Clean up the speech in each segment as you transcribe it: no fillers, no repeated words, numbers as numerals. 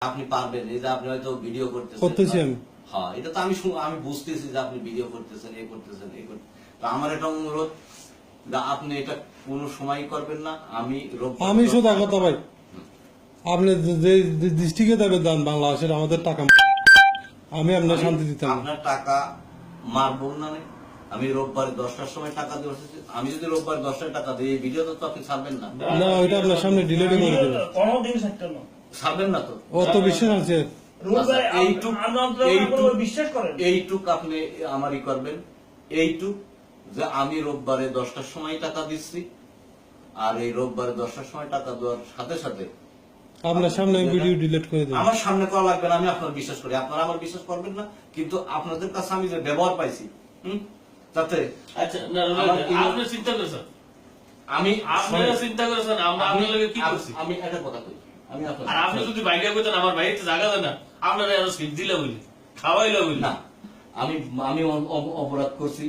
আপনি পারবেন, এই যে আপনি হয়তো ভিডিও করতেছেন। হ্যাঁ, এটা তো আমি বুঝতেছি যে আপনি ভিডিও করতেছেন, এই করতেছেন, এই করতেছেন। তো আমার এটা অনুরোধ, আপনি এটা কোনো সময় করবেন না। আমি শুধু কথা ভাই, আপনি যে দৃষ্টিকে দেবে দেন বাংলাদেশের আমাদের টাকা, আমি আপনার শান্তি দিতাম। আপনার টাকা মারবো না। আমি রোববার 10টার সময় টাকা দিয়ে বসেছি। আমি যদি রোববার 10টায় টাকা দিই, এই ভিডিওটা তো আপনি ছাড়বেন না। না, ওইটা আপনার সামনে ডিলিট করে দেবেন। কোনদিন ছাড়তে না, ছাড়বেন না তো। অত বিশ্বাস আছে? এইটুক আপনি আমারই করবেন, এইটুক যে আমি রোববারে 10টার সময় টাকা দিচ্ছি, আর এই রোববারে 10টার সময় টাকা দেওয়ার সাথে সাথে আপনার সামনে ভিডিও ডিলিট করে দেবেন। আমার সামনে করা লাগবে না, আমি আপনার বিশ্বাস করি, আপনারা আমার বিশ্বাস করবেন না, কিন্তু আপনাদের কাছে আমি যে ব্যবহার পাইছি তাতে আচ্ছা না, আপনি চিন্তা করেছেন, আমি আপনারা চিন্তা করেছেন আমরা আপনার লগে কি করছি। আমি একটা কথা কই, আমি আর আপনি যদি বাইরে কইতেন আমার বাইরে জায়গা দেন না, আপনারা আরো সিট দিলে বলি, খাওয়াইলে বলি না। আমি আমি অপরাধ করছি,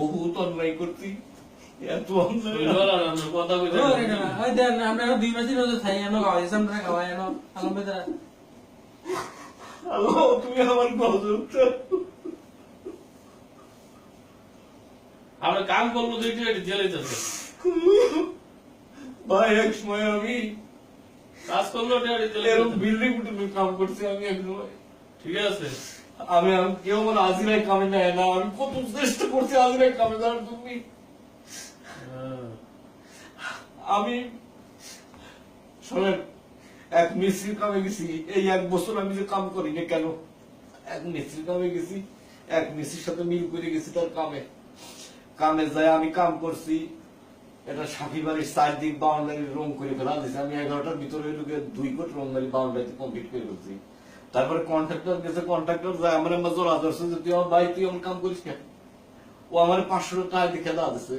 বহুত অন্যায় করছি, এত কথা কইতে আমরা 2 মাসের রোজা খাই, আমরা খাওয়াইছি, আমরা খাওয়াই না আলমবেদরা। আল্লাহ, তুমি আমার গজব। আমরা কাম করবো দেখি এটি জেলে যাচ্ছে ভাই, এক সময় আমি কাজ করলো এরকম বিল্ডিং উঠে কাম করছি। আমি এক সময়, ঠিক আছে, আমি কেউ আমার আজিরায় কামে নেয় না, আমি কত চেষ্টা করছি আজিরায় কামে যাওয়ার জন্য। আমি শোনেন, এক মিস্ত্রির কামে গেছি, এই 1 বছর আমি যে কাম করি না কেন, এক মিস্ত্রির কামে গেছি, এক মিস্ত্রির সাথে মিল করে গেছি তার কামে যায় আমি কাম করছি। এটা সাফি বাড়ির 4 দিক বাউন্ডারি রং করে ফেলা দিয়েছে। আমি 11টার ভিতরে ঢুকে 2 কোট রংবাড়ি বাউন্ডারি কমপ্লিট করে ফেলছি। তারপরে কন্ট্রাক্টর গেছে, কন্ট্রাক্টর যায় আমার জোর আদর্শ যে তুই আমার ভাই, তুই আমার কাম করিস কেন? ও আমার 500 টাকা দিয়ে খেলা দিচ্ছে।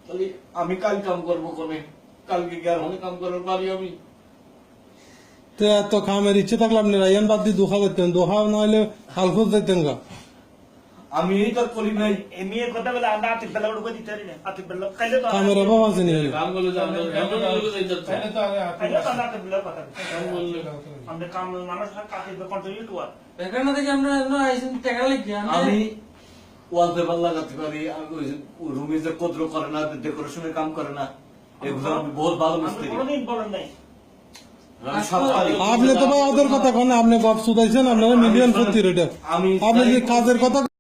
তাহলে আমি কাল কাম করবো কোনে? কালকে কি আর হলে কাম করার পারি আমি? তো এত কামের ইচ্ছে থাকলে আপনি রাইয়ান বাদ দিয়ে দোহা করতেন, দোহা না হলে হালফুজ দেখতেন গা। আমি এই তো করি নাই। এমনি কথা বলে আমরা আতিক বেলা উড়ে দিতে পারি না, আতিক বেলা কাইলে তো কামের অভাব আছে নি? কাম করলে যে আমরা এমন লোক যাইতে কাইলে তো আতিক বেলা কথা আমরা কাম মানুষ কাকে কন্টিনিউ টু আর এখানে থেকে আমরা আইছেন টাকা লাগি। আমি ওয়ালপেপার লাগাতে পারি, রুমে যে কদ্র করে না, ডেকোরেশনের কাম করে না, এগুলো আমি বহুত ভালো মিস্ত্রি। কোনদিন বলেন নাই আমি সব পারি। আপনি তো ভাই ওদের কথা কন, আপনি বাপ সুদাইছেন, আপনারা মিলিয়ন 40 রেটে আমি আপনি যে কাজের কথা